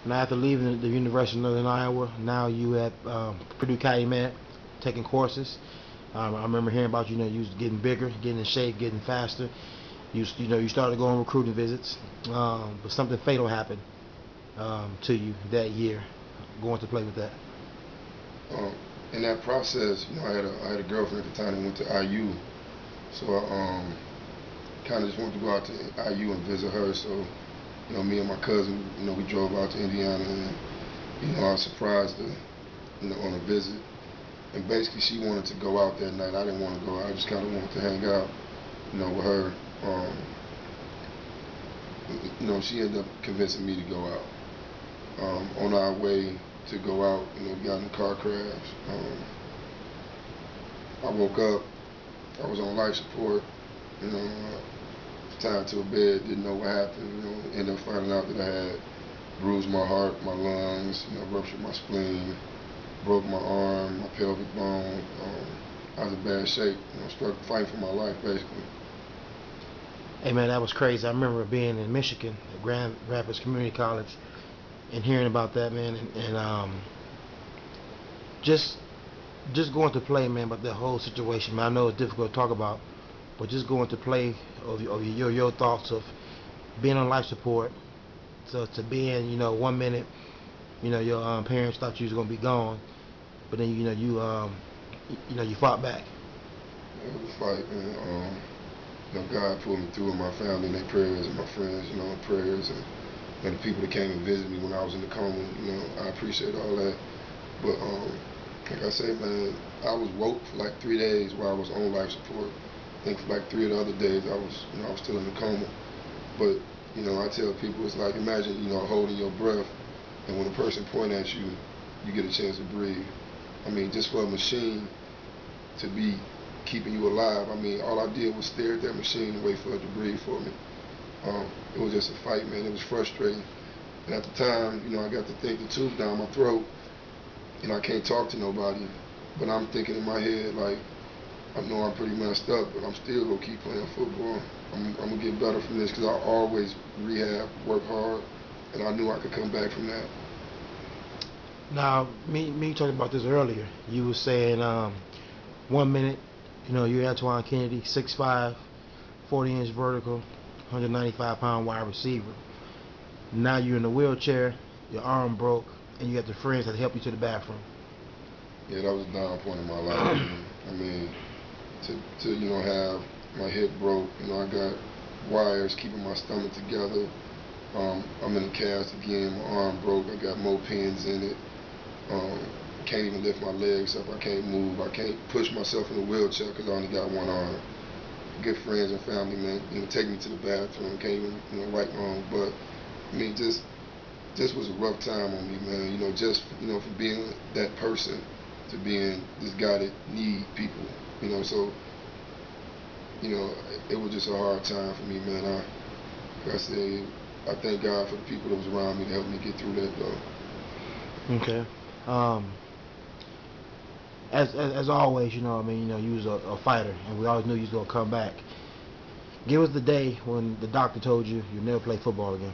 Now after leaving the University of Northern Iowa, now you at Purdue Calumet taking courses. I remember hearing about you. You was getting bigger, getting in shape, getting faster. You started going on recruiting visits, but something fatal happened to you that year, going to play with that. Um, in that process, I had a girlfriend at the time that went to IU, so I kind of just wanted to go out to IU and visit her. So me and my cousin, we drove out to Indiana, and I was surprised to, on a visit. And basically, she wanted to go out that night. I didn't want to go out. I just kind of wanted to hang out, with her. She ended up convincing me to go out. On our way to go out, we got in a car crash. I woke up. I was on life support. Tied to a bed. Didn't know what happened. Ended up finding out that I had bruised my heart, my lungs. Ruptured my spleen, broke my arm, my pelvic bone. I was in bad shape. Struck fighting for my life basically. Hey man, that was crazy. I remember being in Michigan at Grand Rapids Community College and hearing about that, man, and just just going to play, man. But the whole situation, man. I know it's difficult to talk about, but just going to play of your thoughts of being on life support, to being, 1 minute, your parents thought you was gonna be gone, but then you fought back. It was a fight, man. God pulled me through, and my family, and their prayers, and my friends, prayers, and the people that came and visited me when I was in the coma. I appreciate all that. But like I say, man, I was woke for like 3 days while I was on life support. I think for like 3 of the other days I was still in the coma. But I tell people it's like imagine holding your breath, and when a person point at you, you get a chance to breathe. I mean, just for a machine to be keeping you alive. I mean, all I did was stare at that machine and wait for it to breathe for me. It was just a fight, man. It was frustrating. And at the time, I got to think the tube down my throat, and I can't talk to nobody. But I'm thinking in my head, like, I know I'm pretty messed up, but I'm still going to keep playing football. I'm going to get better from this because I always rehab, work hard, and I knew I could come back from that. Now, me talking about this earlier. You were saying 1 minute, you're Twan Kennedy, 6'5", 40-inch vertical, 195-pound wide receiver. Now you're in a wheelchair, your arm broke, and you got the friends that help you to the bathroom. Yeah, that was a down point in my life. Man. I mean, to have my hip broke, I got wires keeping my stomach together. I'm in a cast again. My arm broke. I got more pins in it. Um, can't even lift my legs up. I can't move. I can't push myself in a wheelchair because I only got one arm. Good friends and family, man, take me to the bathroom. Can't even, wipe my own butt. I mean, just was a rough time on me, man. Just from being that person to being this guy that need people. So it was just a hard time for me, man. Like I said, I thank God for the people that was around me to help me get through that, though. Okay. Um, as always, you was a fighter, and we always knew you was gonna come back. Give us the day when the doctor told you you'll never play football again.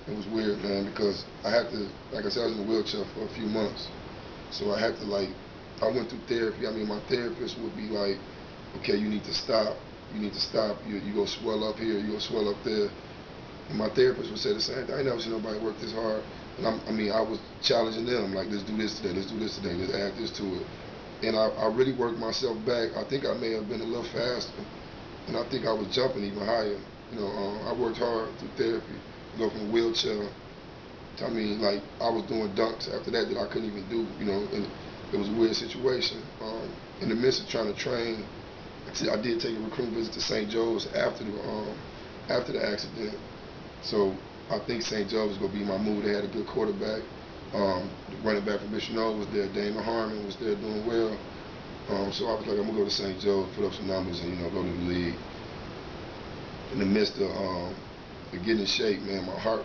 It was weird, man, because I had to, like I said, I was in a wheelchair for a few months. So I had to, like, I went through therapy. I mean, my therapist would be like, okay, you need to stop. You need to stop. You go swell up here. You go swell up there. And my therapist would say the same thing. I ain't never seen nobody work this hard. And I was challenging them, like, let's do this today. Let's do this today. Let's add this to it. And I really worked myself back. I think I may have been a little faster. And I think I was jumping even higher. I worked hard through therapy. Go from a wheelchair. I mean, like, I was doing dunks after that I couldn't even do, and it was a weird situation. In the midst of trying to train, I did take a recruiting visit to St. Joe's after the accident. So I think St. Joe's was gonna be my move. They had a good quarterback. The running back from Bishop was there. Damon Harmon was there doing well. So I was like, I'm gonna go to St. Joe's, put up some numbers, and go to the league. In the midst of getting in shape, man, my heart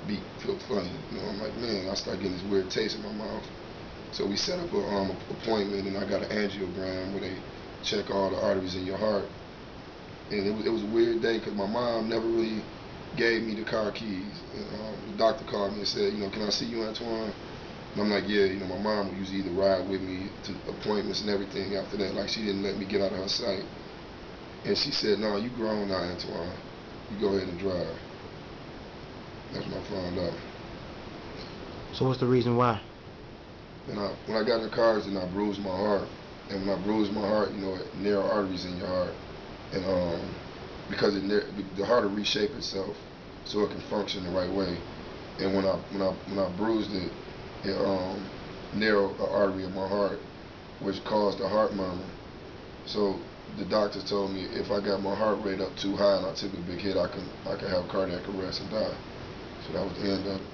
beat feel funny. I'm like, man, I started getting this weird taste in my mouth. So we set up a appointment, and I got an angiogram where they check all the arteries in your heart. And it was a weird day because my mom never really gave me the car keys. And the doctor called me and said, can I see you, Antoine? And I'm like, yeah, my mom would usually either ride with me to appointments and everything after that. Like, she didn't let me get out of her sight. And she said, no, you grown now, Antoine. You go ahead and drive. That's when I found out. So what's the reason why? And when I got in the cars, then I bruised my heart. And when I bruised my heart, it narrow arteries in your heart. And because the heart will reshape itself so it can function the right way. And when I bruised it, it narrowed the artery of my heart, which caused a heart murmur. So the doctor told me if I got my heart rate up too high and I took a big hit, I could have cardiac arrest and die. So that was the end of it.